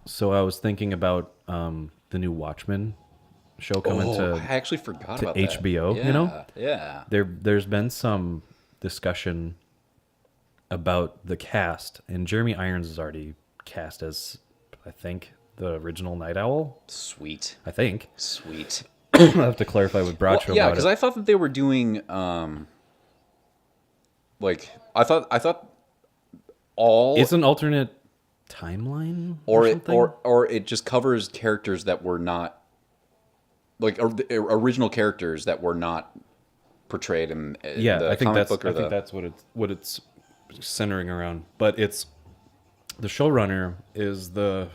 So I was thinking about the new Watchmen show coming Oh, to I actually forgot about that. HBO. Yeah, yeah. There's been some discussion about the cast, and Jeremy Irons is already cast as, I think, the original Night Owl. Sweet, I think. sweet. I'll have to clarify with Well, Bracho yeah, about because it. I thought that they were doing like I thought all It's an alternate timeline or or it something. or it just covers characters that were not like original characters that were not portrayed in Yeah, the comic book I or think the. that's what it's centering around. But it's the showrunner is the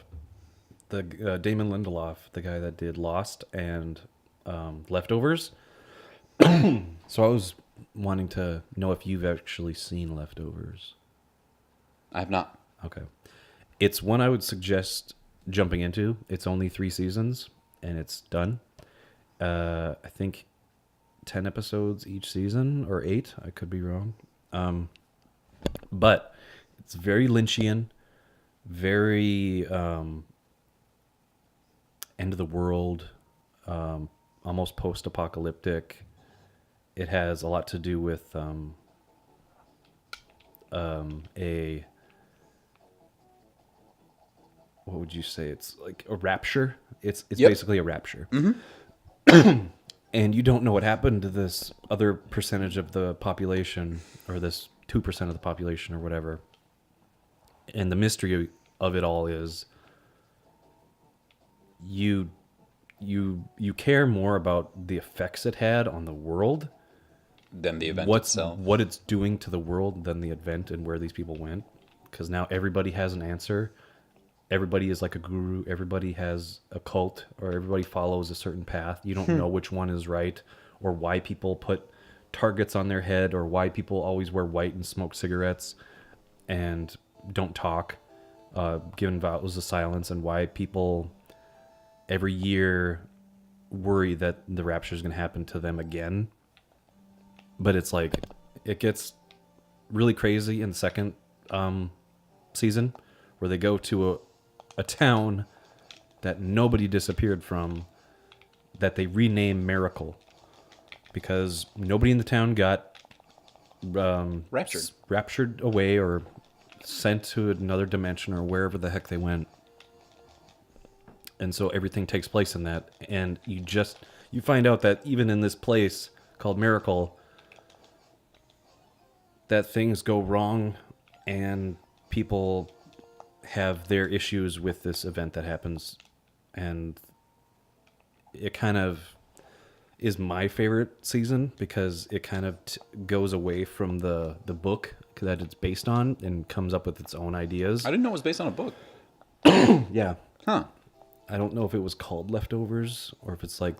Damon Lindelof, the guy that did Lost and Leftovers. So I was wanting to know if you've actually seen Leftovers. I have not. Okay, it's one I would suggest jumping into. It's only 3 seasons and it's done. I think 10 episodes each season or eight. I could be wrong, but it's very Lynchian, very end of the world, almost post-apocalyptic. It has a lot to do with a what would you say? It's like a rapture. It's Yep. basically a rapture, and you don't know what happened to this other percentage of the population, or this 2% of the population, or whatever. And the mystery of it all is you you care more about the effects it had on the world, Than the event itself. what it's doing to the world, than the event and where these people went, because now everybody has an answer. Everybody is like a guru, everybody has a cult, or everybody follows a certain path. You don't know which one is right, or why people put targets on their head, or why people always wear white and smoke cigarettes and don't talk, given vows of silence, and why people every year worry that the rapture is going to happen to them again. But it's like it gets really crazy in the second season, where they go to a town that nobody disappeared from, that they rename Miracle, because nobody in the town got Raptured. raptured away or sent to another dimension or wherever the heck they went. And so everything takes place in that, and you find out that even in this place called Miracle, that things go wrong, and people have their issues with this event that happens. And it kind of is my favorite season, because it kind of goes away from the book that it's based on and comes up with its own ideas. I didn't know it was based on a book. Yeah, Huh. I don't know if it was called Leftovers, or if it's like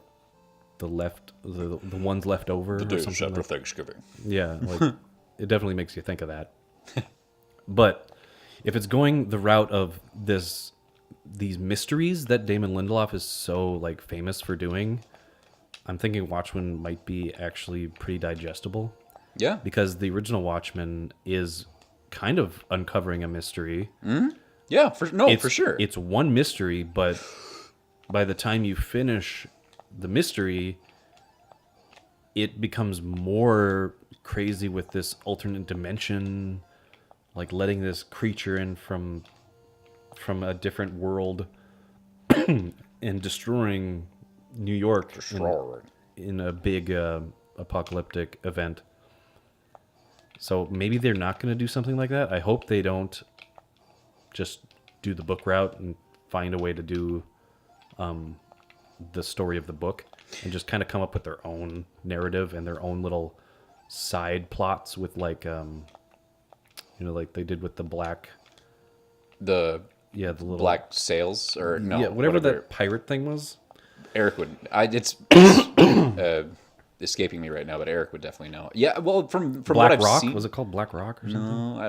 the ones left over or something like. Thanksgiving. Yeah, like it definitely makes you think of that. But if it's going the route of these mysteries that Damon Lindelof is so like famous for doing, I'm thinking Watchmen might be actually pretty digestible, Yeah. because the original Watchmen is kind of uncovering a mystery. Yeah. It's For sure. It's one mystery, but by the time you finish the mystery, it becomes more crazy with this alternate dimension, like letting this creature in from a different world and destroying New York in a big apocalyptic event. So maybe they're not going to do something like that. I hope they don't just do the book route and find a way to do the story of the book, and just kind of come up with their own narrative and their own little side plots with like like they did with the black, The yeah, the little black sails or no, yeah, whatever that pirate thing was. Eric would. It's escaping me right now, but Eric would definitely know. Yeah. Well, from what Black I've Rock, seen, was it called Black Rock or something? no, I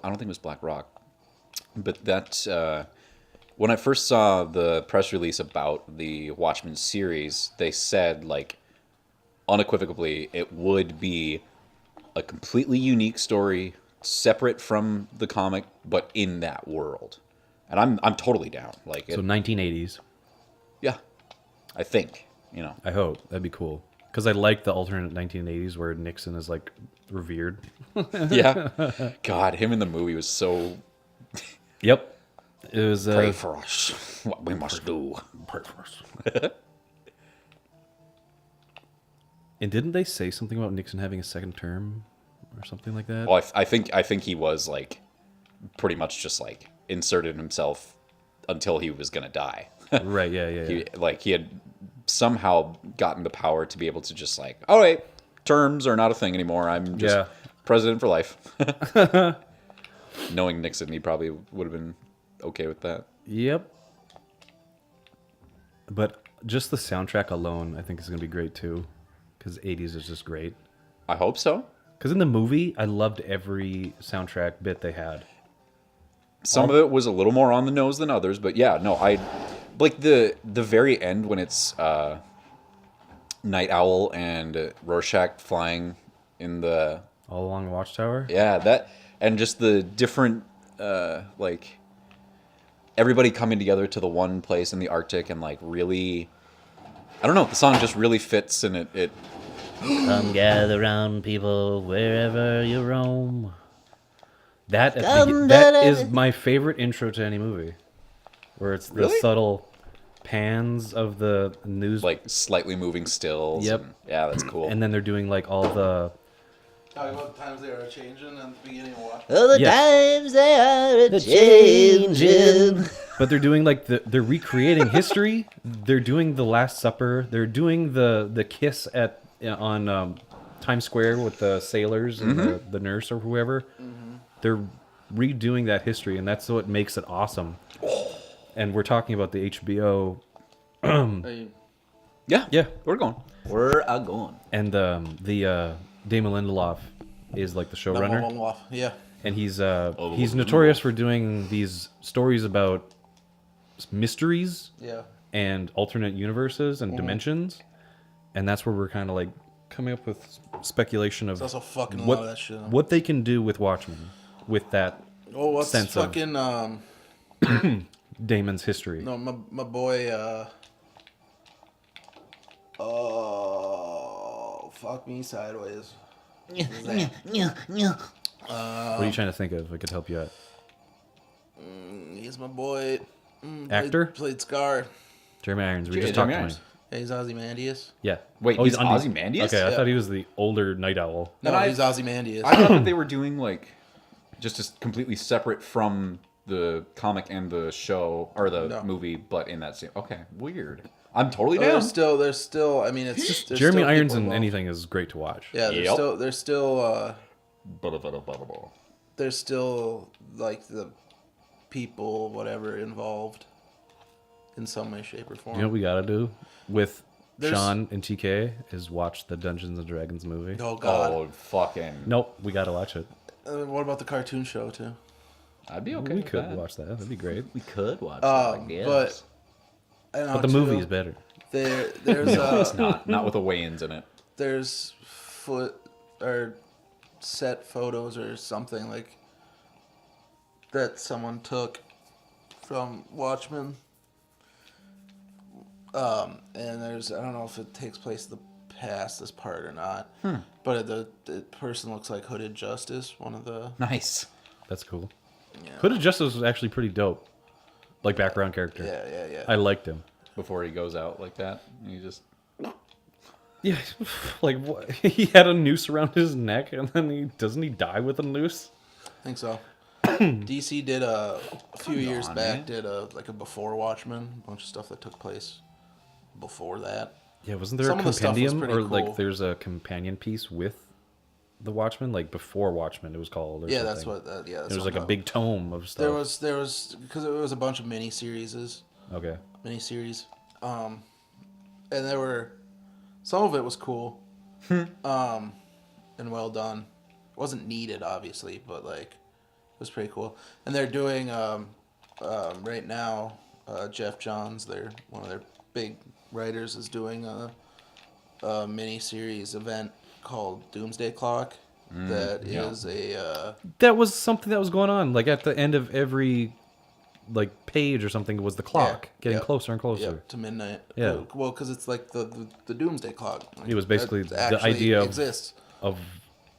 don't think it was Black Rock, but that when I first saw the press release about the Watchmen series, they said like unequivocally it would be a completely unique story, separate from the comic, but in that world. and I'm totally down. Like, So 1980s. yeah, I think I hope that'd be cool because I like the alternate 1980s where Nixon is like revered. yeah. God, him in the movie was so Yep, it was. pray for us, what we must do. Pray for us. And didn't they say something about Nixon having a second term or something like that? Well, I think he was like pretty much just like inserted himself until he was gonna die. Right. Yeah. He had somehow gotten the power to be able to just like, all right, terms are not a thing anymore. I'm just president for life. Knowing Nixon, he probably would have been okay with that. Yep. But just the soundtrack alone, I think is going to be great too, because 80s is just great. I hope so. Because in the movie, I loved every soundtrack bit they had. Some of it was a little more on the nose than others, but yeah, no, I like the very end when it's Night Owl and Rorschach flying in the All Along the Watchtower? that and just the different like everybody coming together to the one place in the Arctic and like really, I don't know, the song just really fits and it Come gather round, people, wherever you roam. That is my favorite intro to any movie, where it's the Really? subtle pans of the news, like slightly moving stills. Yep. And, yeah, that's cool. and then they're doing like all the Talking about the times they are changing at the beginning of Watch. All the Yes. times they are a changing. but they're doing like they're recreating history. They're doing the Last Supper. They're doing the kiss on Times Square with the sailors and the nurse or whoever. They're redoing that history, and that's what makes it awesome. And we're talking about the HBO, yeah, we're going. We're a going. and the Damon Lindelof is like the showrunner, Yeah. and he's notorious for doing these stories about mysteries Yeah. and alternate universes and dimensions, and that's where we're kind of like coming up with speculation of There's also fucking a what lot of that shit. what they can do with Watchmen, with that Oh, what's sense of fucking Damon's history. no, my boy oh, fuck me sideways. What are you trying to think of? I could help you out. He's my boy. Actor? Played Scar. Jeremy Irons. We Yeah, just talked Jeremy to him. Irons. Yeah, he's Ozymandias. Yeah. Wait, Oh, he's Undy- Ozymandias? Okay, I Yeah. thought he was the older Night Owl. No, And he's Ozymandias. I thought that they were doing like just as completely separate from the comic and the show or the No. movie, but in that same. Okay, weird. I'm totally Oh, down. there's still. I mean, it's just there's Jeremy still Irons people in involved. anything is great to watch. Yeah, Yep. there's still like the people, whatever, involved in some way, shape, or form. You know what we gotta do with There's- Sean and TK is watch the Dungeons and Dragons movie. Oh God. Oh fucking! Nope, we gotta watch it. What about the cartoon show too? I'd be okay. we with could that. watch that. That'd be great. We could watch that, I guess. But I don't know, But the too, movie is better. There's It's not with the weigh-ins in it. there's foot or set photos or something like that someone took from Watchmen. And there's I don't know if it takes place the past this part or not, but the person looks like Hooded Justice, one of the Nice. That's cool. yeah Hooded Justice was actually pretty dope. Like background character. yeah. I liked him. Before he goes out like that, you just Yeah, like what? He had a noose around his neck, and then he die with a noose. I think so. DC did a few years on, back man. did a before Watchmen, a bunch of stuff that took place before that. Yeah, wasn't there Some a of the stuff was compendium pretty or cool. like there's a companion piece with the Watchmen, like before Watchmen it was called? Or Yeah, something. that's what. That's It was what like a I'm big tome of stuff. There was because it was a bunch of miniseries, Okay. and there were some of it was cool, and well done. It wasn't needed, obviously, but like it was pretty cool. And they're doing right now. Jeff Johns, one of their big writers, is doing a mini-series event called Doomsday Clock. That is a That was something that was going on. Like at the end of every like page or something was the clock getting Yep. closer and closer. Yep, to midnight. Yeah. Well, because it's like the doomsday clock. Like, It was basically that the actually idea exists. of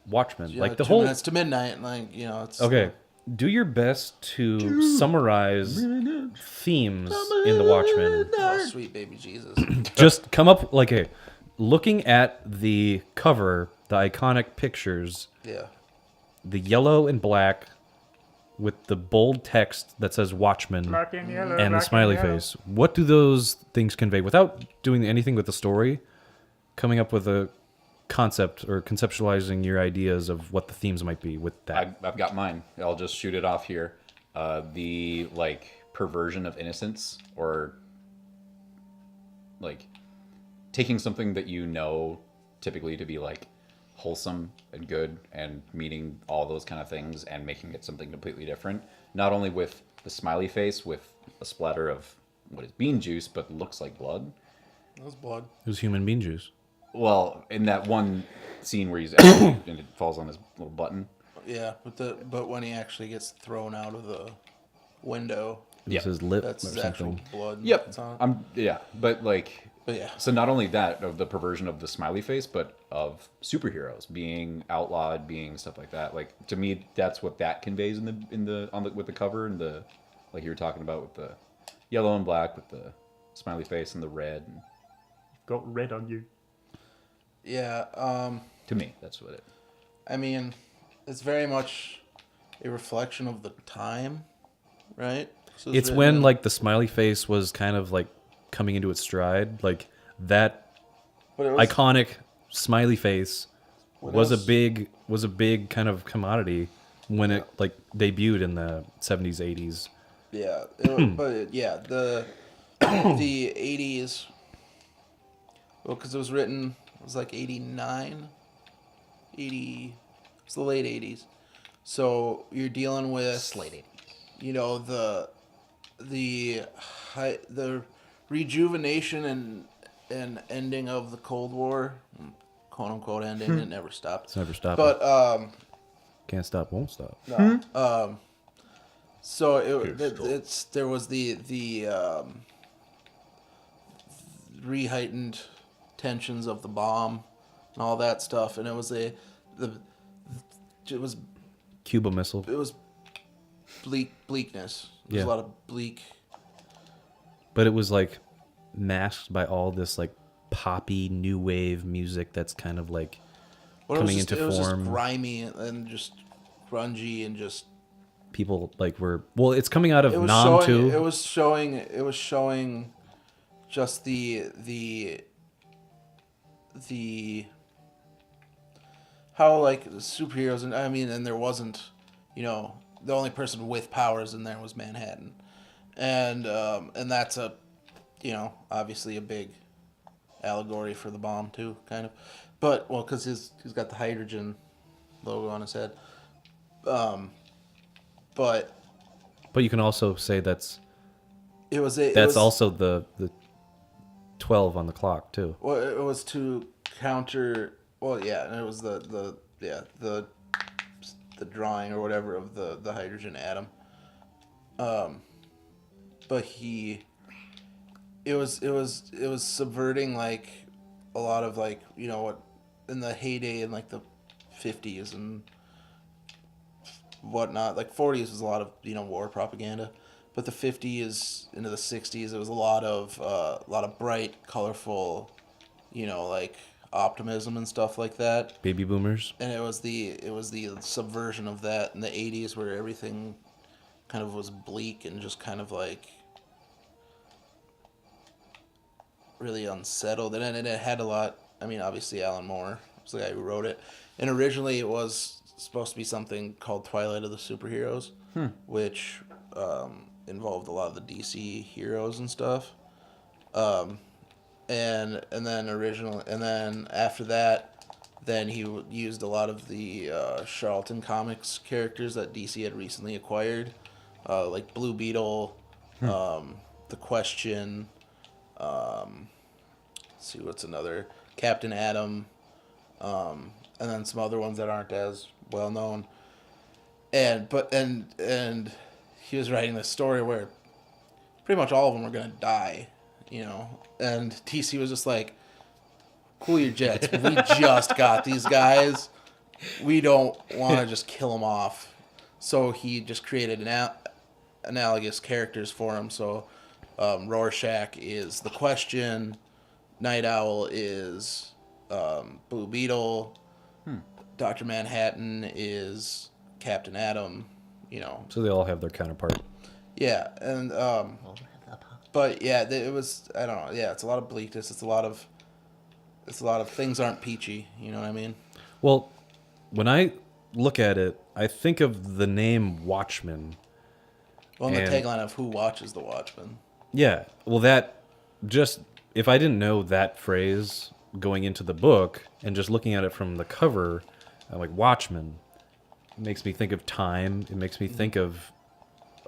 Watchmen. You Like know, the 2 whole. minutes to midnight, like it's Okay, do your best to summarize themes in the Watchmen. Oh, sweet baby Jesus. Just come up like a looking at the cover, the iconic pictures, Yeah. the yellow and black with the bold text that says Watchmen and the smiley face. What do those things convey without doing anything with the story? Coming up with a concept or conceptualizing your ideas of what the themes might be with that. I've got mine. I'll just shoot it off here. The like perversion of innocence, or like taking something that you know typically to be like wholesome and good and meaning all those kind of things and making it something completely different. Not only with the smiley face with a splatter of what is bean juice but looks like blood. That was blood. It was human bean juice. Well, in that one scene where he's actually, and it falls on his little button. Yeah, but when he actually gets thrown out of the window, It was Yeah. his lip that's or his actual something. blood. Yep. That's on it. But like, But yeah. so not only that of the perversion of the smiley face, but of superheroes being outlawed, being stuff like that. Like to me, that's what that conveys with the cover and the, like you were talking about with the yellow and black with the smiley face and the red. And Got red on you. Yeah. to me, that's what it. I mean, it's very much a reflection of the time, right? So It's written when in- like the smiley face was kind of like coming into its stride. Like that but it was, iconic smiley face What was else? a big kind of commodity when it like debuted in the 70s 80s. Yeah, the the 80s. Well, because it was written, it was like 89, 80. It's the late 80s. So you're dealing with Slated. you know the rejuvenation and ending of the Cold War, quote unquote ending. It never stopped. It's never stopped. But Can't stop, won't stop. no. So there was the re-heightened tensions of the bomb and all that stuff, and it was it was Cuba Missile. bleakness. There's Yeah. a lot of bleak. But it was like masked by all this like poppy new wave music that's kind of like Well, coming it was just, into it was form. just grimy and just grungy and just. People like were well. It's coming out of It was Nam showing. too. It was showing, just the how like the superheroes and there wasn't, the only person with powers in there was Manhattan, and that's obviously a big allegory for the bomb too, kind of, but well, because he's got the hydrogen logo on his head, but But you can also say that's that's also the 12 on the clock too. Well, it was to counter. Well, yeah, and it was the drawing or whatever of the hydrogen atom. But it was subverting like a lot of like what in the heyday in like the 50s and whatnot. Like 40s was a lot of war propaganda. But the 50s into the 60s, it was a lot of bright, colorful, like optimism and stuff like that. Baby boomers. And it was the subversion of that in the 80s, where everything kind of was bleak and just kind of like really unsettled. And it had a lot. I mean, obviously Alan Moore was the guy who wrote it, and originally it was supposed to be something called Twilight of the Superheroes, which involved a lot of the DC heroes and stuff. And then after that, then he used a lot of the Charlton Comics characters that DC had recently acquired, like Blue Beetle, The Question. Let's see what's another, Captain Atom, and then some other ones that aren't as well known. And he was writing this story where pretty much all of them were gonna die, and TC was just like, "Cool your jets. We just got these guys. We don't want to just kill them off." So he just created analogous characters for him. So Rorschach is the Question. Night Owl is Blue Beetle. Dr. Manhattan is Captain Atom. So they all have their counterpart. Yeah, and but yeah, it was, I don't know. Yeah, it's a lot of bleakness. It's a lot of things aren't peachy. You know what I mean? Well, when I look at it, I think of the name Watchman. Well, and the And- tagline of "Who watches the Watchmen?" Yeah. Well, that just, if I didn't know that phrase going into the book and just looking at it from the cover, I'm like, Watchman. It makes me think of time. It makes me think of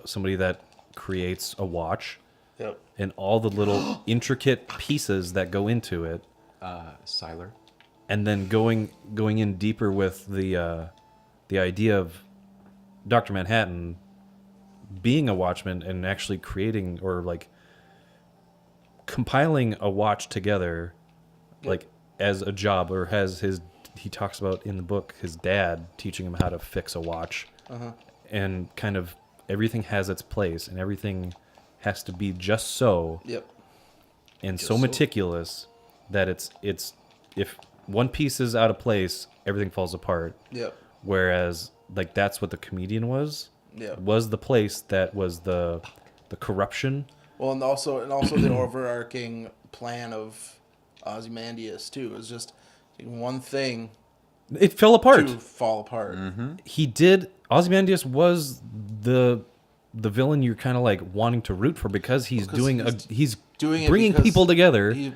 somebody that creates a watch Yep. and all the little intricate pieces that go into it. Siler. And then going in deeper with the idea of Dr. Manhattan being a watchman and actually creating or like compiling a watch together, like as a job, or has he talks about in the book his dad teaching him how to fix a watch, and kind of everything has its place and everything has to be just so Yep. and so meticulous that it's if one piece is out of place, everything falls apart. Yep. Whereas like that's what the comedian was. Yeah. Was the place that was the corruption. Well, and also the overarching plan of Ozymandias too is just one thing It fell apart. to fall apart. He did. Ozymandias was the villain you're kind of like wanting to root for because he's he's Doing it bringing because people together. He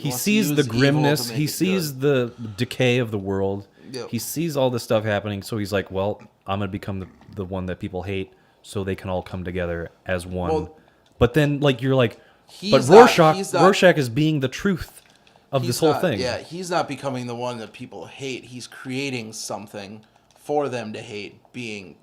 wants to sees the use evil to grimness. make He it sees good. the decay of the world. Yep. He sees all this stuff happening. So he's like, well, I'm going to become the one that people hate so they can all come together as one. Well, but then like you're like, but he's not- Rorschach, he's not- Rorschach is being the truth of this He's whole not- thing. Yeah, he's not becoming the one that people hate. He's creating something for them to hate, being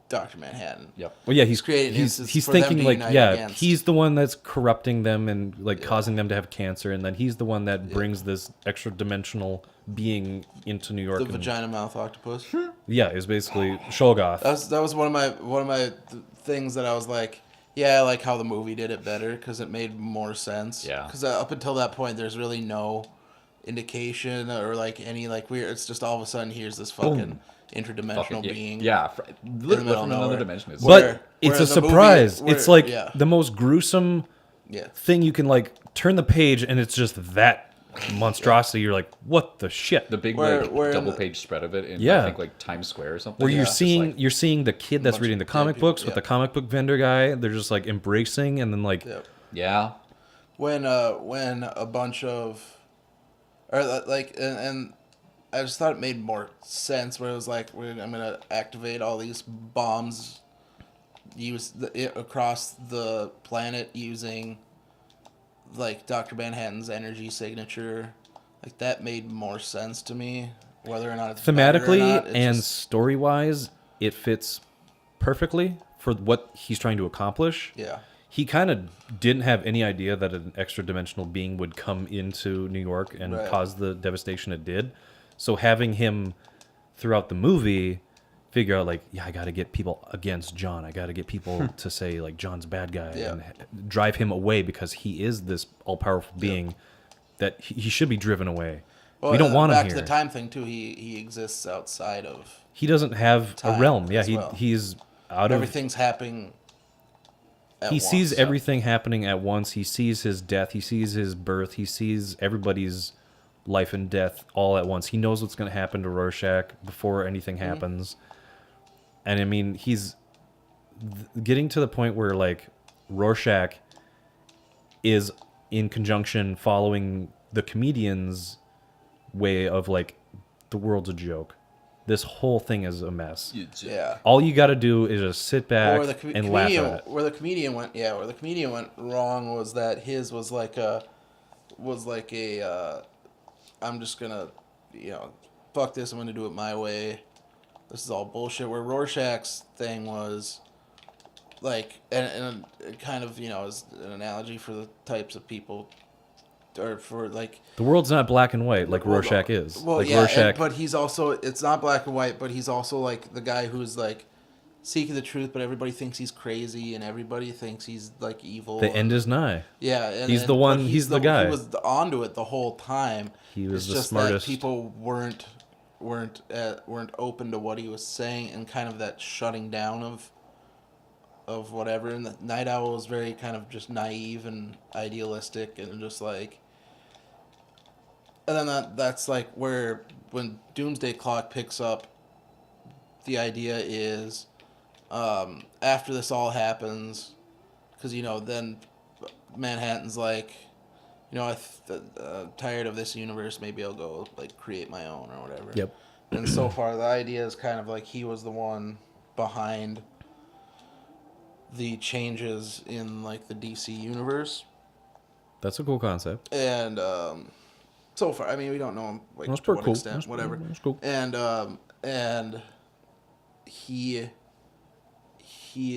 Dr. Manhattan. Yep. Well, yeah, he's creating he's instances for them thinking to like, unite yeah, against. he's the one that's corrupting them and like causing them to have cancer, and then he's the one that brings this extra dimensional being into New York. The and, vagina mouth octopus. Yeah, it's basically Shoggoth. That was one of my things that I was like, yeah, I like how the movie did it better because it made more sense. Yeah. Because up until that point, there's really no indication or like any like weird. It's just all of a sudden here's this fucking interdimensional being. Yeah, literally middle of from another nowhere. dimension. It's But Where- it's a whereas the movie- surprise. where- it's like yeah. the most gruesome Yeah. thing you can like turn the page and it's just that monstrosity. You're like, what the shit? the big Where- like where in double the- page spread of it in Yeah. I think like Times Square or something. Where Yeah, you're it's just seeing like- you're seeing the kid that's bunch reading of the dead comic people, books with yeah. the comic book vendor guy. They're just like embracing, and then like Yep. yeah. When a bunch of, or like, and I just thought it made more sense where it was like, I'm gonna activate all these bombs, across the planet using, like Dr. Manhattan's energy signature, like that made more sense to me. Whether or not it's better or thematically not, it's and just- story wise, it fits perfectly for what he's trying to accomplish. yeah. He kind of didn't have any idea that an extra dimensional being would come into New York and Right. cause the devastation it did. So having him throughout the movie figure out like, yeah, I got to get people against John. I got to get people to say like John's a bad guy Yeah. and drive him away because he is this all-powerful being that he should be driven away. Well, we don't want him back here. to the time thing too. He exists outside of He doesn't have a time realm. Yeah, as well. he's out of. everything's happening. He sees once. everything happening at once. He sees his death. He sees his birth. He sees everybody's life and death all at once. He knows what's going to happen to Rorschach before anything Mm-hmm. happens. And I mean, he's getting to the point where like Rorschach is in conjunction following the comedian's way of like the world's a joke. This whole thing is a mess. Yeah. All you got to do is just sit back Where the and laugh comedian, at it. where the comedian went wrong was that his was like a, I'm just gonna, fuck this. I'm gonna do it my way. This is all bullshit. Where Rorschach's thing was, like, and it kind of, you know, is an analogy for the types of people, or for like. The world's not black and white like Well, Rorschach is. Well, like yeah, Rorschach, but he's also, it's not black and white, but he's also like the guy who's like seeking the truth, but everybody thinks he's crazy and everybody thinks he's like evil. the end is nigh. Yeah, and, He's the one. but He's the guy. He was onto it the whole time. He was it's the just smartest. that people weren't open to what he was saying, and kind of that shutting down of whatever. And the Night Owl was very kind of just naive and idealistic, and just like. And then that's like where when Doomsday Clock picks up, the idea is after this all happens, because, you know, then Manhattan's like, you know, tired of this universe, maybe I'll go like create my own or whatever. Yep. And so far the idea is kind of like he was the one behind the changes in like the DC universe. That's a cool concept. And so far, I mean, we don't know him like That's to pretty what cool. extent, That's whatever. That's cool. And he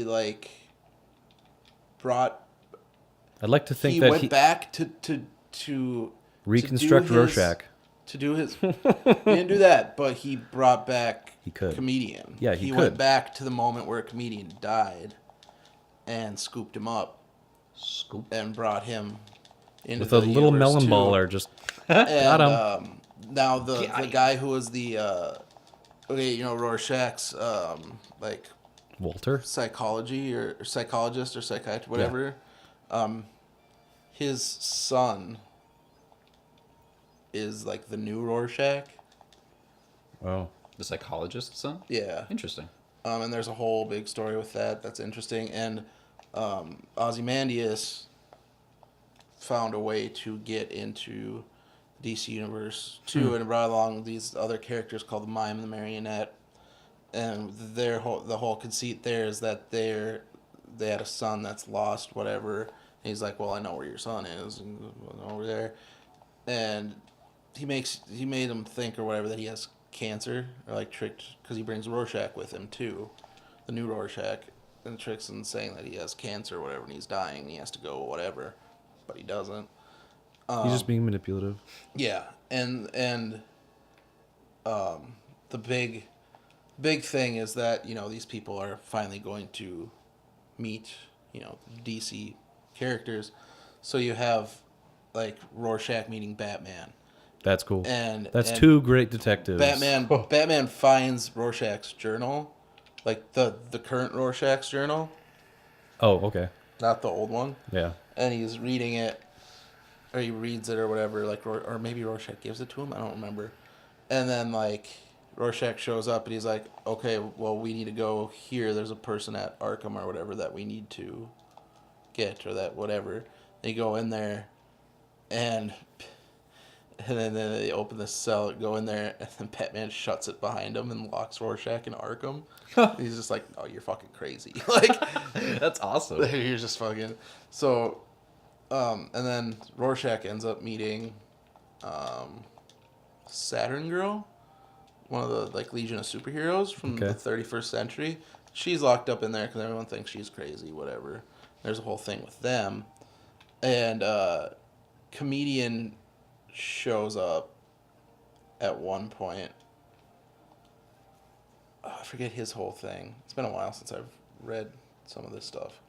like brought. I'd like to think he that went he back to reconstruct to do Rorschach. To do his, he didn't do that, but he brought back. He could. Comedian. Yeah, he went could. back to the moment where a comedian died, and scooped him up Scoop. and brought him into With a the little universe, melon too. baller, just And got him. now the guy who was the okay, you know, Rorschach's like Walter. psychology or psychologist or psychiatrist, whatever. His son is like the new Rorschach. Oh, The psychologist's son? Yeah. Interesting. And there's a whole big story with that. That's interesting. And Ozymandias found a way to get into DC Universe too, and brought along these other characters called the Mime and the Marionette. And the whole conceit there is that they had a son that's lost, whatever. And he's like, well, I know where your son is, and over there. And he made him think or whatever that he has cancer, or like tricked, because he brings Rorschach with him too, the new Rorschach, and tricks him saying that he has cancer or whatever, and he's dying, and he has to go whatever, but he doesn't. he's just being manipulative. Yeah, and the big thing is that, you know, these people are finally going to meet, you know, DC characters, so you have like Rorschach meeting Batman. That's cool. And That's and two great detectives. Batman finds Rorschach's journal, like the current Rorschach's journal, Oh, okay. not the old one, Yeah. and he's reading it, or he reads it or whatever, like, or maybe Rorschach gives it to him, I don't remember. And then like Rorschach shows up and he's like, okay, well, we need to go here, there's a person at Arkham or whatever that we need to get, or that whatever. They go in there, and then they open the cell, go in there, and then Batman shuts it behind him and locks Rorschach in Arkham. He's just like, oh, you're fucking crazy. Like, That's awesome. you're just fucking... So, and then Rorschach ends up meeting Saturn Girl, one of the like Legion of Superheroes from the 31st century. She's locked up in there because everyone thinks she's crazy, whatever. There's a whole thing with them. And comedian shows up at one point. Oh, I forget his whole thing. It's been a while since I've read some of this stuff.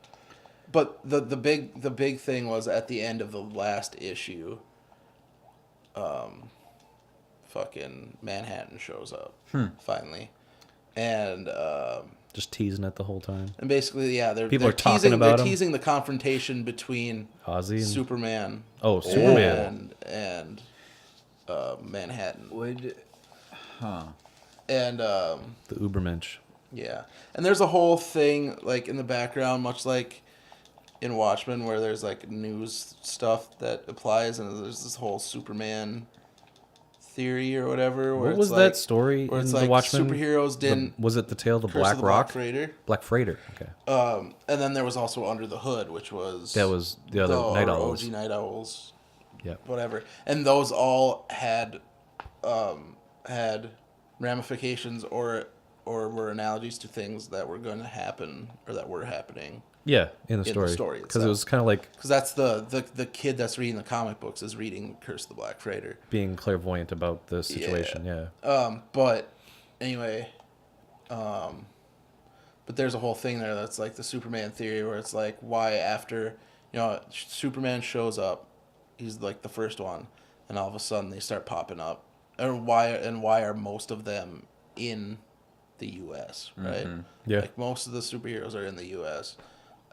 But the big thing was at the end of the last issue, fucking Manhattan shows up finally, and Just teasing it the whole time. and basically, yeah, they're People are talking teasing, about they're him. teasing the confrontation between Ozzy and Superman. Oh, Superman. and Manhattan. And the Ubermensch. yeah, and there's a whole thing like in the background, much like in Watchmen, where there's like news stuff that applies, and there's this whole Superman theory or whatever. Where What was it's that like, story where in it's the like Watchmen? superheroes didn't. Was it the tale of the Curse Black of the Rock? Black Freighter. Black Freighter. Okay. And then there was also Under the Hood, which was That was the other Night Owls. OG Night Owls. Yep. Whatever, and those all had ramifications or or were analogies to things that were going to happen or that were happening. Yeah, in the the story. story Because it was kind of like Because that's the kid that's reading the comic books is reading Curse of the Black Freighter. being clairvoyant about the situation. Yeah. But anyway, but there's a whole thing there that's like the Superman theory where it's like why after, Superman shows up, he's like the first one, and all of a sudden they start popping up. And why are most of them in the U.S., right? Yeah. Like most of the superheroes are in the U.S.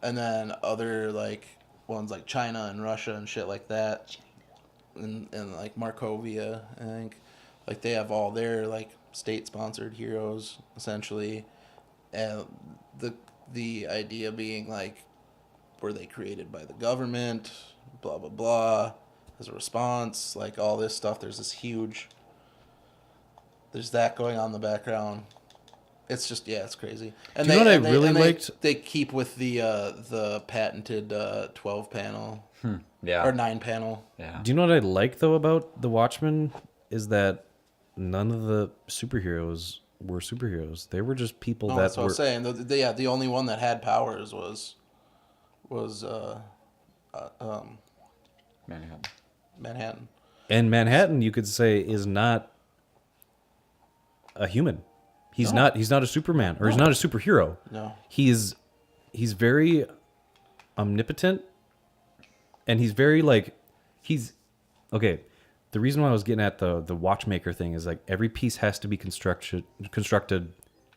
And then other like ones like China and Russia and shit like that, and like Markovia, I think, like they have all their like state-sponsored heroes essentially, and the idea being like, were they created by the government? Blah blah blah. As a response, like all this stuff. There's that going on in the background. It's just it's crazy. And Do you know what I really liked? They keep with the patented 12 panel Yeah. or 9 panel. Yeah. Do you know what I like though about the Watchmen is that none of the superheroes were superheroes. They were just people No, that that's what I were. was saying. The only one that had powers was Manhattan. Manhattan. And Manhattan, you could say, is not a human. He's not. He's not a Superman, or he's not a superhero. No. He's very omnipotent, and he's very like he's okay. The reason why I was getting at the watchmaker thing is like every piece has to be constructed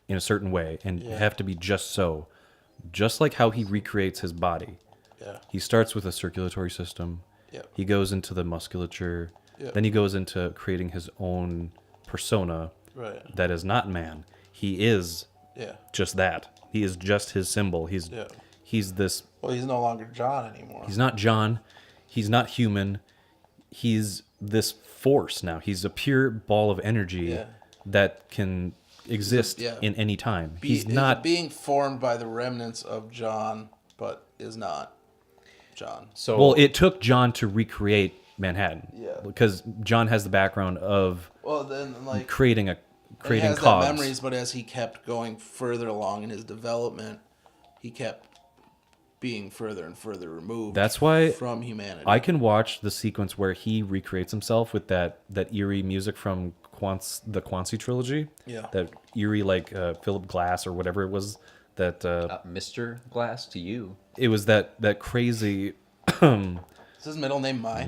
in a certain way and have to be just so, just like how he recreates his body. Yeah. He starts with a circulatory system. Yep. He goes into the musculature. Yep. Then he goes into creating his own persona Right. that is not man. He is Yeah. just that. He is just his symbol. He's this. Well, he's no longer John anymore. He's not John. He's not human. He's this force now. He's a pure ball of energy that can exist in any time. He's not being formed by the remnants of John, but is not John. So well. It took John to recreate Manhattan. Yeah. Because John has the background of Well, then like creating he has cogs. that memories, but as he kept going further along in his development, he kept being further and further removed. That's why from humanity. I can watch the sequence where he recreates himself with that eerie music from the Quancy trilogy. Yeah. That eerie like Philip Glass or whatever it was. That Mr. Glass to you. it was that crazy. Is his middle name Mai?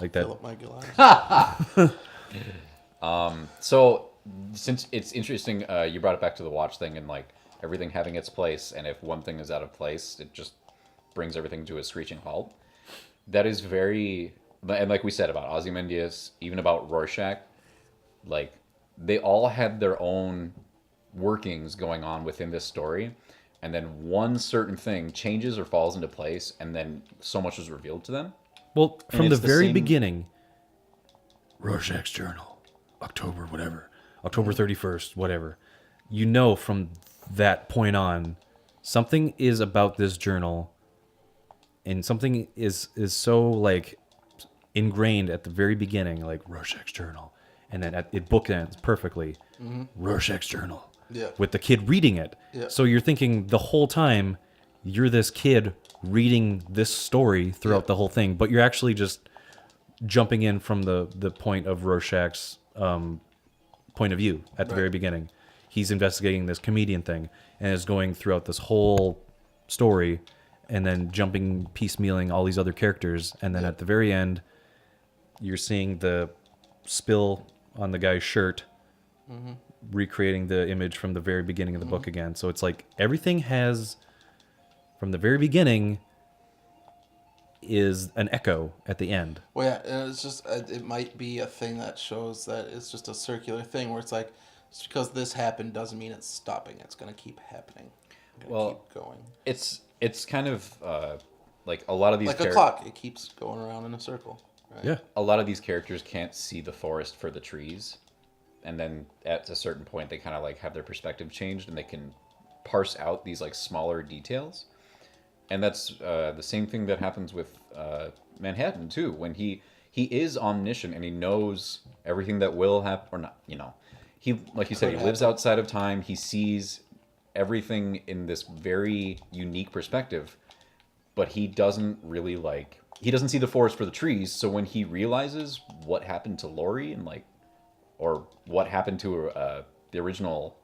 Like that. Philip Michael. So since it's interesting, you brought it back to the watch thing and like everything having its place, and if one thing is out of place, it just brings everything to a screeching halt. That is very, and like we said about Ozymandias, even about Rorschach, like they all had their own workings going on within this story, and then one certain thing changes or falls into place, and then so much is revealed to them. Well, from the it's the very same- beginning, Rorschach's journal, October 31st, whatever. You know from that point on, something is about this journal, and something is so like ingrained at the very beginning, like Rorschach's journal, and then it bookends perfectly. Rorschach's journal, with the kid reading it. Yeah. So you're thinking the whole time you're this kid reading this story throughout the whole thing, but you're actually just jumping in from the point of Rorschach's point of view at the very beginning. He's investigating this comedian thing and is going throughout this whole story and then jumping, piecemealing all these other characters. And then at the very end, you're seeing the spill on the guy's shirt, recreating the image from the very beginning of the book again. So it's like everything has, from the very beginning, is an echo at the end. Well, yeah, and it's just it might be a thing that shows that it's just a circular thing where it's like just because this happened doesn't mean it's stopping. It's gonna keep happening. Keep going. It's kind of like a lot of these Like a clock, it keeps going around in a circle. Right? Yeah. a lot of these characters can't see the forest for the trees, and then at a certain point they kind of like have their perspective changed and they can parse out these like smaller details. And that's the same thing that happens with Manhattan too, when he is omniscient and he knows everything that will happen, or not, he, like you said, he lives outside of time. He sees everything in this very unique perspective, but he doesn't really he doesn't see the forest for the trees. So when he realizes what happened to Lori and or what happened to the original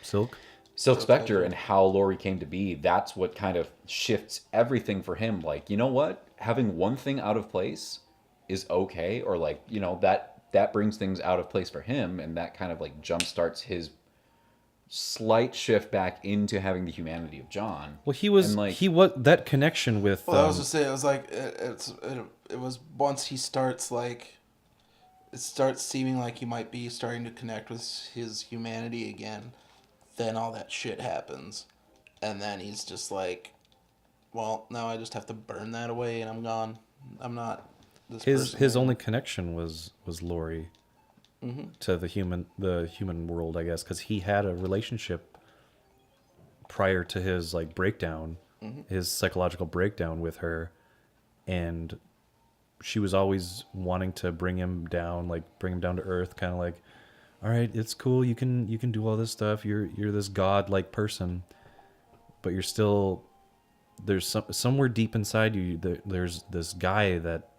Silk. Silk Spectre and how Lori came to be, that's what kind of shifts everything for him. Like, you know what? Having one thing out of place is okay, or that brings things out of place for him, and that kind of jump starts his slight shift back into having the humanity of John. Well, he was that connection with. Well, I was just saying, it was like it was once he starts it starts seeming like he might be starting to connect with his humanity again. Then all that shit happens, and then he's just like, well, now I just have to burn that away, and I'm gone. I'm not this person. His only connection was Lori to the human world, I guess, because he had a relationship prior to his breakdown, his psychological breakdown with her, and she was always wanting to bring him down to earth, kind of all right, it's cool. You can do all this stuff. You're this god-like person, but you're still there's somewhere deep inside you. There's this guy that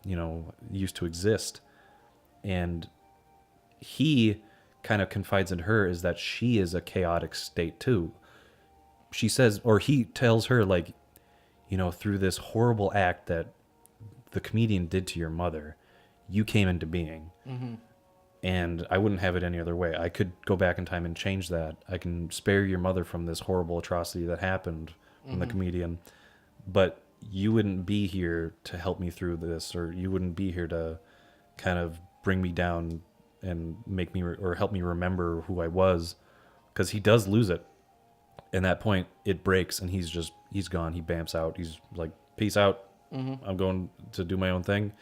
used to exist, and he kind of confides in her is that she is a chaotic state too. She says, or he tells her through this horrible act that the comedian did to your mother, you came into being. And I wouldn't have it any other way. I could go back in time and change that. I can spare your mother from this horrible atrocity that happened from the comedian. But you wouldn't be here to help me through this, or you wouldn't be here to kind of bring me down and make me or help me remember who I was. Because he does lose it. And that point, it breaks, and he's gone. He bamps out. He's like, peace out. I'm going to do my own thing.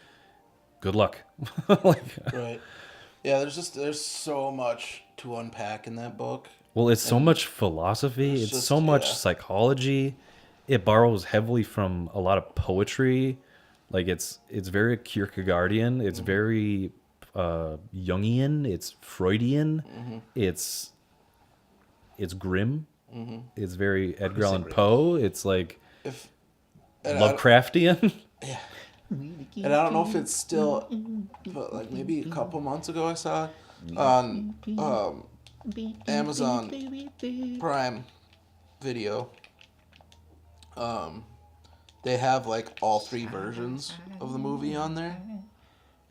Good luck. Right. Yeah, there's so much to unpack in that book. Well, it's so much philosophy. It's so much psychology. It borrows heavily from a lot of poetry. It's very Kierkegaardian. It's very Jungian. It's Freudian. It's grim. It's very Edgar Allan Poe. It's Lovecraftian. Yeah. And I don't know if it's still, but maybe a couple months ago I saw it on Amazon Prime Video. They have all three versions of the movie on there.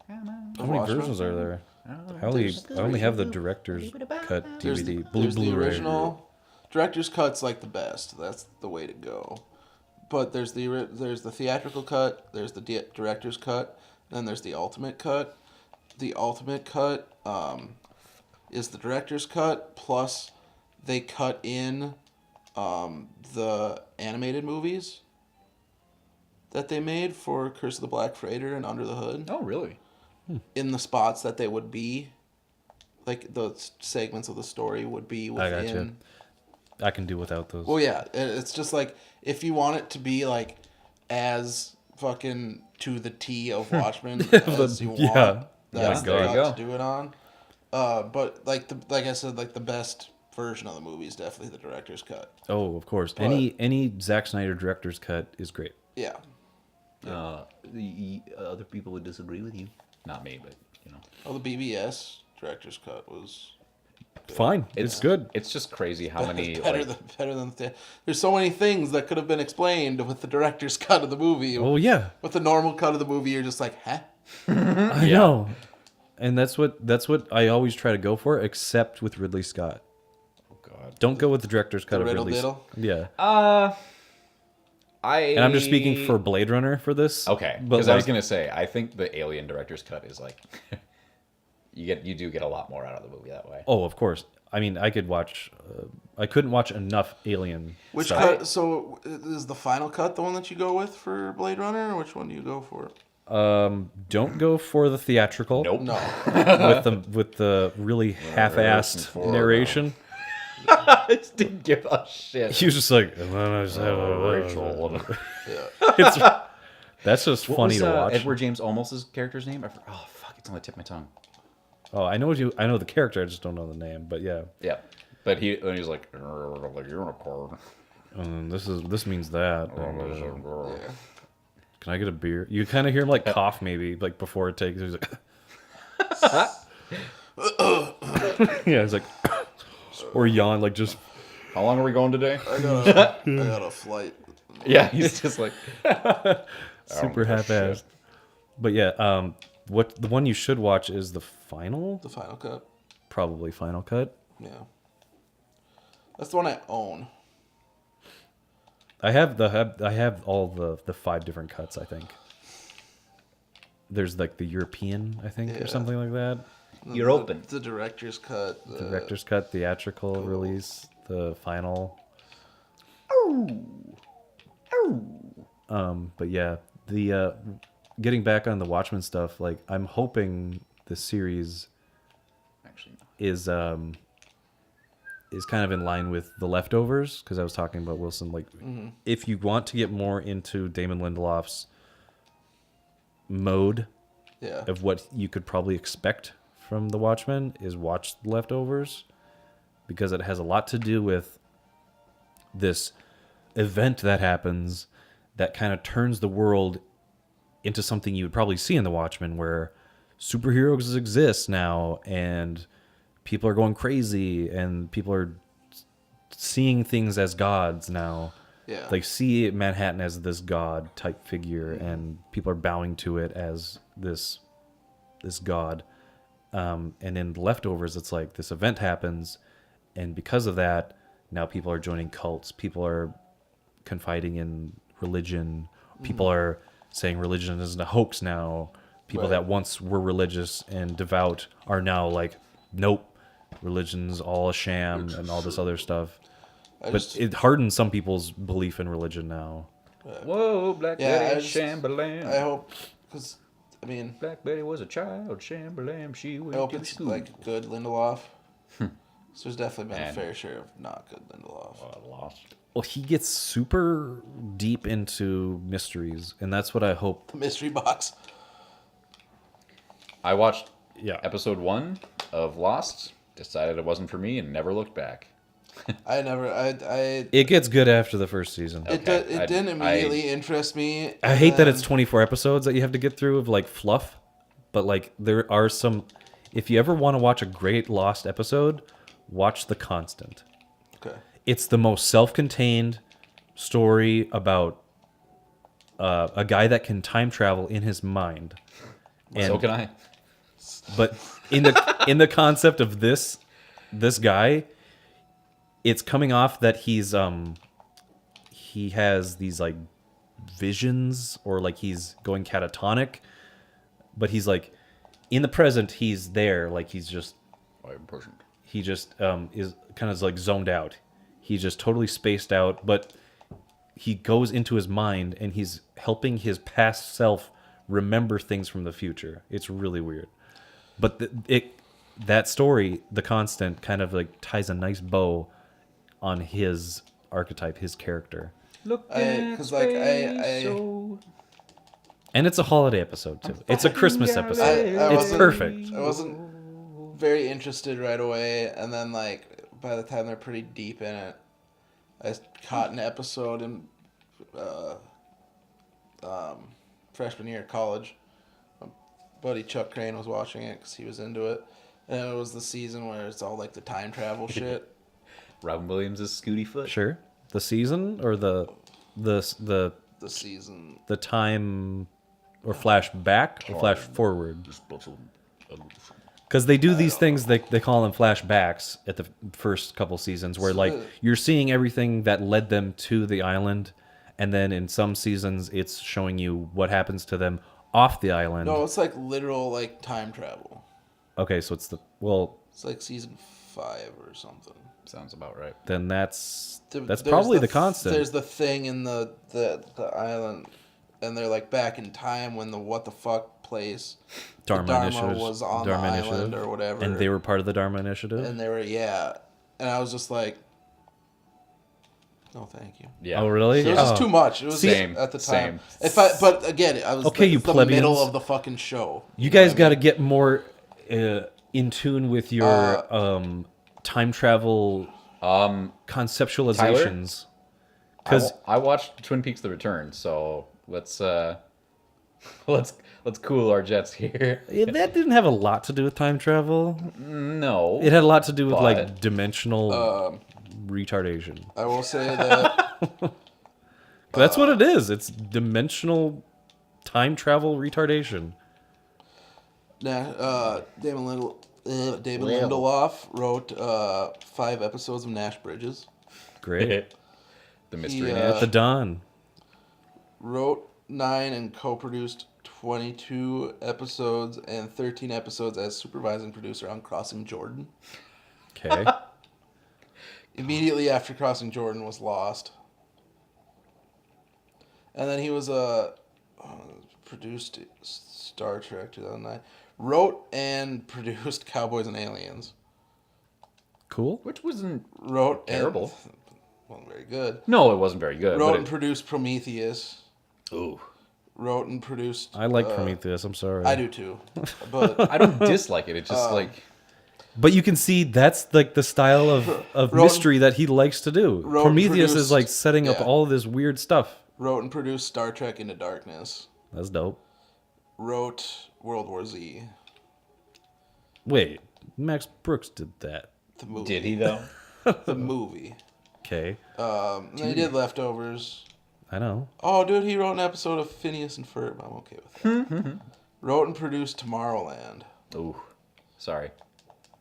How many versions are there? I only have the director's cut DVD. There's the Blu-ray. original. Director's cut's the best. That's the way to go. But there's the theatrical cut, there's the director's cut, then there's the ultimate cut. The ultimate cut is the director's cut, plus they cut in the animated movies that they made for Curse of the Black Freighter and Under the Hood. Oh, really? In the spots that they would be, the segments of the story would be within. I gotcha. I can do without those. Well, yeah, it's just if you want it to be as fucking to the T of Watchmen as you want, that's the cut to do it on. But like I said, the best version of the movie is definitely the director's cut. Oh, of course. But any Zack Snyder director's cut is great. Yeah. The other people would disagree with you. Not me, but Oh, the BBS director's cut was fine. It's good. It's just crazy how many better than there's so many things that could have been explained with the director's cut of the movie. Oh yeah. With the normal cut of the movie, you're just huh? I know. And that's what I always try to go for, except with Ridley Scott. Oh God. Don't go with the director's cut The of Ridley riddle Scott. diddle? Yeah. And I'm just speaking for Blade Runner for this. Okay. Because I was gonna say, I think the Alien director's cut is you do get a lot more out of the movie that way. Oh, of course. I mean, I couldn't watch enough Alien. Which stuff. cut? So is the final cut the one that you go with for Blade Runner, or which one do you go for? Don't go for the theatrical. Nope. No. with the really half-assed narration. I just didn't give a shit. He was just like, Rachel. that's just What funny was, to watch. Edward James Olmos's character's name? Oh fuck! It's on the tip of my tongue. Oh, I know the character. I just don't know the name. But yeah, Yeah, but he's like unicorn. this means that. And, Yeah. can I get a beer? You kind of hear him like cough maybe like before it takes. He's like, yeah, it's like or yawn like just How long are we going today? I got a flight. Yeah, he's just like super half-assed. But yeah, what the one you should watch is the final, The Final Cut. probably Final Cut. Yeah. That's the one I own. I have all the 5 different cuts. I think there's like the European, I think, Yeah. or something like that. You're open. The director's cut. The director's cut, theatrical release, the final. But yeah, the getting back on the Watchmen stuff, like I'm hoping the series actually no. is kind of in line with The Leftovers, because I was talking about Wilson. Like, if you want to get more into Damon Lindelof's mode Yeah. of what you could probably expect from The Watchmen, is watch The Leftovers, because it has a lot to do with this event that happens that kind of turns the world into something you would probably see in The Watchmen, where superheroes exist now and people are going crazy and people are seeing things as gods now. Yeah. Like, see Manhattan as this god type figure, and people are bowing to it as this god. And in The Leftovers, it's like this event happens, and because of that, now people are joining cults. People are confiding in religion. People are saying religion isn't a hoax now. People Right. that once were religious and devout are now like, nope, religion's all a sham and all this other stuff. But it hardens some people's belief in religion now. Whoa, Black Yeah, Betty I just- Chamberlain. I hope, because, I mean, Black Betty was a child, Chamberlain. She I went hope to it's school. like good Lindelof. So there's definitely been And- a fair share of not good Lindelof. Lost. Well, he gets super deep into mysteries, and that's what I hope. The mystery box. I watched Yeah. episode 1 of Lost, decided it wasn't for me, and never looked back. It gets good after the first season. It didn't immediately interest me. I hate that and it's 24 episodes that you have to get through of like fluff, but like there are some. If you ever want to watch a great Lost episode, watch The Constant. Okay. It's the most self-contained story about a guy that can time travel in his mind. So can I. But in the concept of this guy, it's coming off that he has these like visions, or like he's going catatonic, but he's like in the present, he's there, like he's just he just is kind of like zoned out. He's just totally spaced out, but he goes into his mind and he's helping his past self remember things from the future. It's really weird. But that story, The Constant, kind of like ties a nice bow on his archetype, his character. Look Because like I And it's a holiday episode too. It's a Christmas episode. I It's wasn't- perfect. I wasn't very interested right away, and then like by the time they're pretty deep in it, I caught an episode in freshman year of college. My buddy Chuck Crane was watching it because he was into it, and it was the season where it's all like the time travel shit. Robin Williams is Scooty Foot. Sure. The season or the The season. time or flash back or flash forward? Because they do these things, they call them flashbacks at the first couple seasons, where like you're seeing everything that led them to the island, and then in some seasons it's showing you what happens to them off the island. No, it's like literal like time travel. Okay, so it's It's like season 5 or something. Sounds about right. then that's There's probably the constant. There's the thing in the island, and they're like back in time when the what the fuck place Dharma the Dharma Initiative was on Dharma the Initiative, island or whatever, and they were part of the Dharma Initiative. and they were and I was just like, no, thank you. Yeah. Oh, really? It was just Oh. too much. It was Same, at the time. same. But again, I was Okay, you the plebeians. middle of the fucking show. You know guys what I got to mean? get more in tune with your time travel conceptualizations. Because I watched Twin Peaks: The Return, so let's cool our jets here. that didn't have a lot to do with time travel. No, It had a lot to do with like But- dimensional retardation. I will say that That's what it is. It's dimensional time travel retardation. David Lindelof wrote 5 episodes of Nash Bridges. Great. the mystery. He, At the dawn. Wrote 9 and co-produced 22 episodes and 13 episodes as supervising producer on Crossing Jordan. Okay. Immediately after Crossing Jordan was lost. And then he was produced Star Trek 2009. Wrote and produced Cowboys and Aliens. Cool. Which wasn't Wrote terrible. And, wasn't very good. No, it wasn't very good. Wrote but and produced Prometheus. ooh, Wrote and produced. I like Prometheus. I'm sorry. I do too, but I don't dislike it. It's just like But you can see that's like the style of Rowan- mystery that he likes to do. Rowan Prometheus is produced- like setting up yeah. all this weird stuff. wrote and produced Star Trek Into Darkness. That's dope. Wrote World War Z. Wait, Max Brooks did that. The movie. did he though? The movie. Okay, And then he did Leftovers. I know. Oh, dude, he wrote an episode of Phineas and Ferb. I'm okay with that. Wrote and produced Tomorrowland. Ooh, sorry.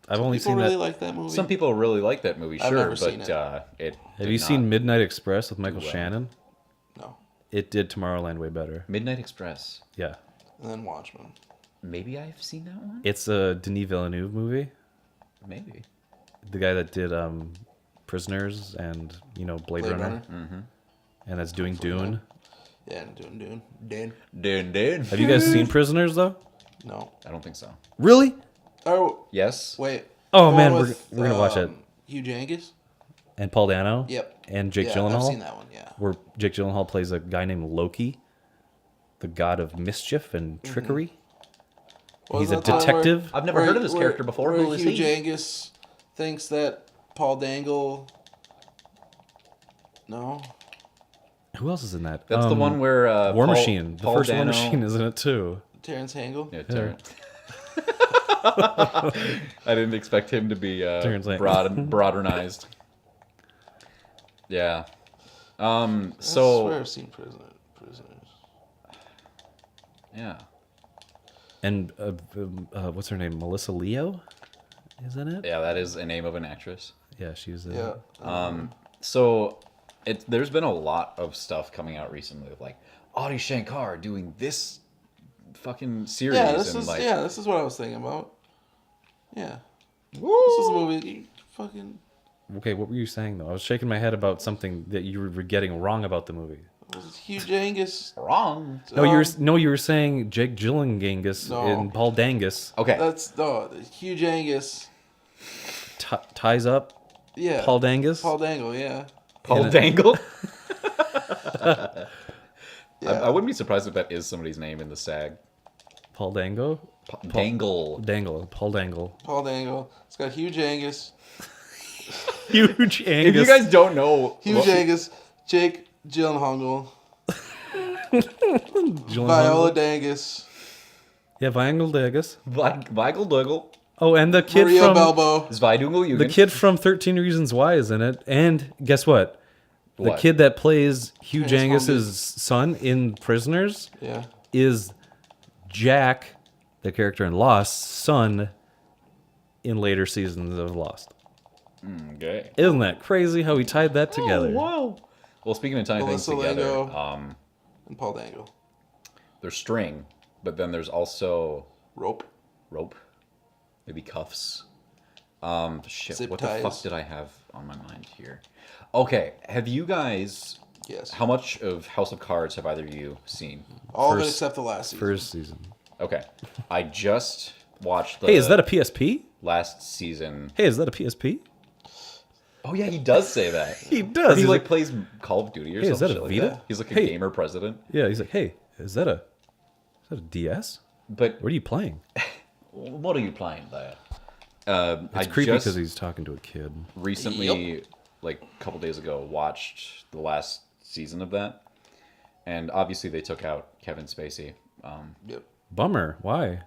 I've only People seen really that. like that movie. Some people really like that movie, I've sure, never but seen it. It Have did you seen not. Midnight Express with Michael well. Shannon? No. It did Tomorrowland way better. Midnight Express? Yeah, And then Watchmen. Maybe I've seen that one. it's a Denis Villeneuve movie. Maybe. The guy that did Prisoners and Blade Runner, and that's doing Dune. Yeah, and Dune. Dune. Dune. Have you guys seen Prisoners though? No. I don't think so. Really? Oh, Yes. wait. Oh The man, one we're with, gonna watch it. Hugh Jankis? And Paul Dano. Yep. And Jake yeah, Gyllenhaal. I've seen that one, yeah. Where Jake Gyllenhaal plays a guy named Loki, the god of mischief and trickery. He's a Wasn't that the one detective. I've never heard of this character before. Where Who is Hugh he? Jankis thinks that Paul Dangle... No? Who else is in that? That's the one where War Paul- Machine. The Paul first War Dano- Machine is in it too. Terrence Hangle? Yeah, Terrence. I didn't expect him to be Terrence Hangle. modernized. Yeah. I swear So I've seen Prisoners. yeah. And what's her name? Melissa Leo, is in it? Yeah, that is a name of an actress. Yeah, she's in Yeah. So there's been a lot of stuff coming out recently of like Adi Shankar doing this fucking series This and is like this is what I was thinking about. Yeah. This is a movie you fucking... Okay, what were you saying though? I was shaking my head about something that you were getting wrong about the movie. This is Hugh Jankis. wrong. You were saying Jake Gyllenhaal No. and Paul Dangus Okay. Hugh Jankis. ties up Yeah. Paul Dangus. Paul Dangle, yeah. Paul in it. Dangle. Yeah. I wouldn't be surprised if that is somebody's name in the SAG. Paul Dango. Dangle. Dangle. Paul Dangle. Paul Dangle. It's got Hugh Jankis. Huge If Angus. you guys don't know, Hugh Jankis. Jake Gyllenhaal. Gyllenhaal. Viola Dangus. Yeah, Viola Dangus. Weigel Duggle, Oh, and the kid Maria from Belbo. Zweidungle the kid from 13 Reasons Why is in it. And guess what? The What? kid that plays Hugh Transformed. Jangus's son in Prisoners Yeah. is Jack, the character in Lost's son in later seasons of Lost. Okay. Isn't that crazy how he tied that together? Wow. Well, speaking of tying things Melissa together, Lango. And Paul Dangle. there's string, but then there's also Rope. rope, maybe cuffs. Shit. Zip What the fuck ties. did I have on my mind here? Okay. Have you guys? Yes. How much of House of Cards have either of you seen? All of it First- except the last season. First season. Okay. I just watched the Hey, is that a PSP? last season. Hey, is that a PSP? Oh yeah, he does say that. He does. He He's like plays Call of Duty or Hey, is something. that a like Vita? that. He's like a Hey. gamer president. yeah, he's like, hey, is that a DS? But What are you playing? what are you playing there? It's creepy because he's talking to a kid. Recently, like a couple days ago, watched the last season of that, and obviously they took out Kevin Spacey. Yep. Bummer. Why?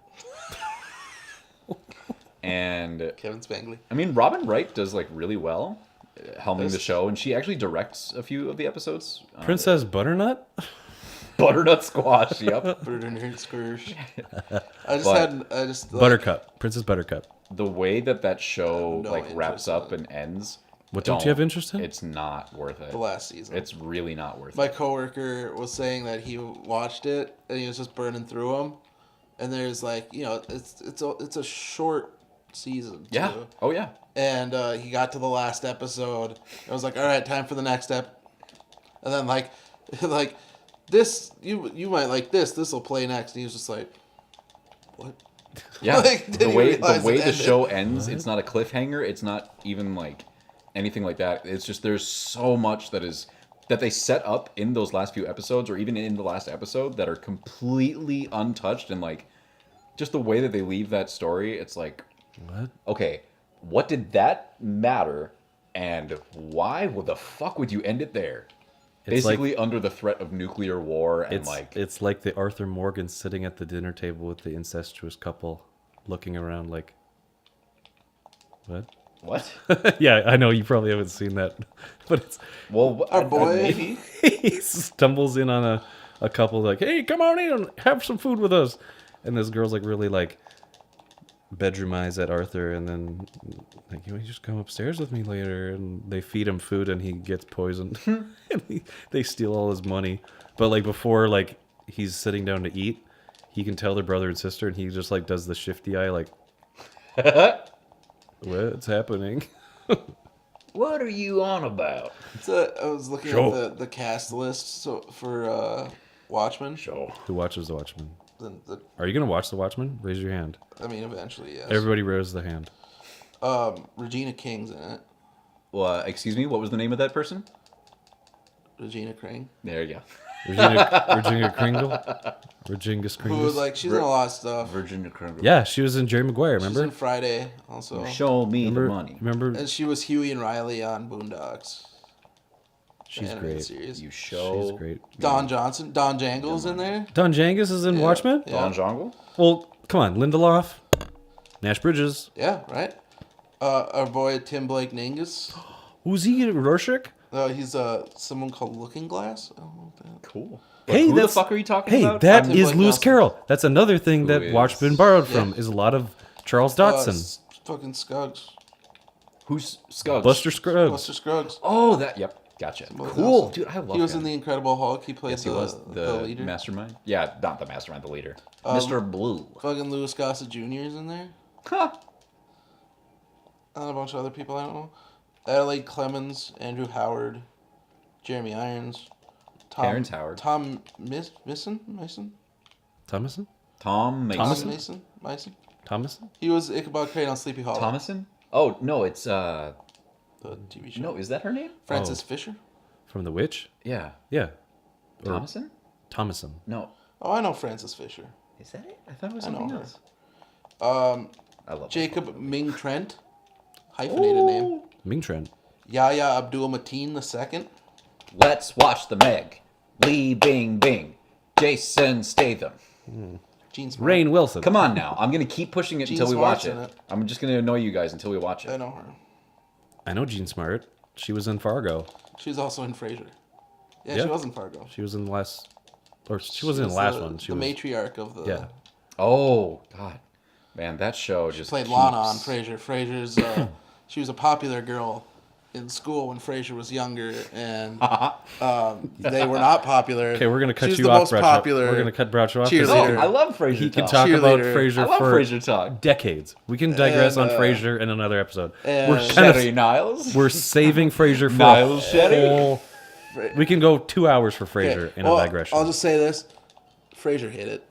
And Kevin Spangly. I mean, Robin Wright does like really well helming the show, and she actually directs a few of the episodes. Princess Butternut? Butternut Squash. Yep. Butternut Squash. Buttercup. Princess Buttercup. The way that show No like interest wraps in up it. and ends. What don't you have interest in? It's not worth it. The last season. It's really not worth My it. coworker was saying that he watched it and he was just burning through them. And there's like, it's a short season too. Yeah. Oh yeah. And he got to the last episode. I was like, all right, time for the next step. And then like this, you might like this. This will play next. And he was just like, what? Yeah. Like, the didn't way realize the it way the ended. show ends, it's not a cliffhanger. It's not even like anything like that. It's just there's so much that they set up in those last few episodes, or even in the last episode, that are completely untouched, and like just the way that they leave that story. It's like, What? okay, what did that matter, and why the fuck would you end it there? It's Basically, under the threat of nuclear war, and It's like the Arthur Morgan sitting at the dinner table with the incestuous couple, looking around like, what? what? Yeah, I know you probably haven't seen that, but it's Well, Our boy. maybe. he stumbles in on a couple like, hey, come on in, have some food with us, and this girl's like really like bedroom eyes at Arthur, and then like, you just come upstairs with me later, and they feed him food and he gets poisoned. And they steal all his money, but like before like he's sitting down to eat, he can tell they're brother and sister, and he just like does the shifty eye like, what's happening? What are you on about? So I was looking at the cast list for Watchmen. Who watches The Watchmen? The, Are you gonna watch The Watchmen? Raise your hand. I mean, eventually, yes. Everybody raise their hand. Regina King's in it. Well, excuse me, what was the name of that person? Regina King. There you go. Virginia Kringle? Virgingus Who was Kringle? like, she's in a lot of stuff. Virginia Kringle. Yeah, she was in Jerry Maguire, She's remember? in Friday also. Show me Remember? the money. Remember? And she was Huey and Riley on Boondocks. She's the animated great. Series. You show. She's great. Don Johnson. Don Jangles in there. Don Jangus is in Yeah. Watchmen? Yeah. Don Jongle? Well, come on. Lindelof. Nash Bridges. Yeah, right. Our boy Tim Blake Ningus. Who's he? Rorschach? He's someone called Looking Glass. I don't know what that. Cool. Hey, Who the that's- fuck are you talking Hey, about? that Tim is Blake Lewis Nelson. Carroll. That's another thing that is- Watchmen borrowed from, Yeah. is a lot of Charles Dodson. Fucking Scuggs. Who's Scuggs? Buster Scruggs. Buster Scruggs. Oh, that. Yep. Gotcha. Blake Cool, Nelson. dude. I love. He was him. in The Incredible Hulk. He played Yes, he was the leader. mastermind. Yeah, not the mastermind, the leader. Mr. Blue. Fucking Louis Gossett Jr. is in there. Huh. And a bunch of other people I don't know. Adelaide Clemens, Andrew Howard, Jeremy Irons, Terrence Howard. Tom Mason. Thomason? Tom Mason. Thomason? Mason. Thomason? He was Ichabod Crane on Sleepy Hollow. Thomason? Oh no, it's The TV show. no. Is that her name? Frances Fisher. From The Witch? Yeah. Yeah. Or Thomason? Thomason. No. Oh, I know Frances Fisher. Is that it? I thought it was I know something her. else. I love Jacob Ming Trent. Hyphenated name. Ming Trent. Yahya Abdul Mateen II. Let's watch the Meg. Lee Bing Bing. Jason Statham. Gene Smart. Rainn Wilson. Come on now. I'm gonna keep pushing it Gene until we watch Smart's in it. it. I'm just gonna annoy you guys until we watch I it. know her. I know Jean Smart. She was in Fargo. She was also in Frasier. Yeah, Yeah. she was in Fargo. She was in the last... Or she wasn't in the last the, one. She the was... matriarch of the... Yeah. Oh God, man, that show just Played keeps... Lana on Frasier. Frasier's... she was a popular girl in school when Frasier was younger, and they were not popular. Okay, we're going to cut She's you the off, most Bradshaw. popular We're going to cut Bradshaw off. 'cause cheerleader. Oh, I love Frasier He can talk. talk about Cheerleader. Frasier I love for Frasier talk. decades. We can digress And, on Frasier in another episode. and- We're kind Sherry of, Niles. we're saving Frasier for Niles a Sherry? whole... We can go 2 hours for Okay, Frasier in well, a digression. I'll just say this. Frasier hit it.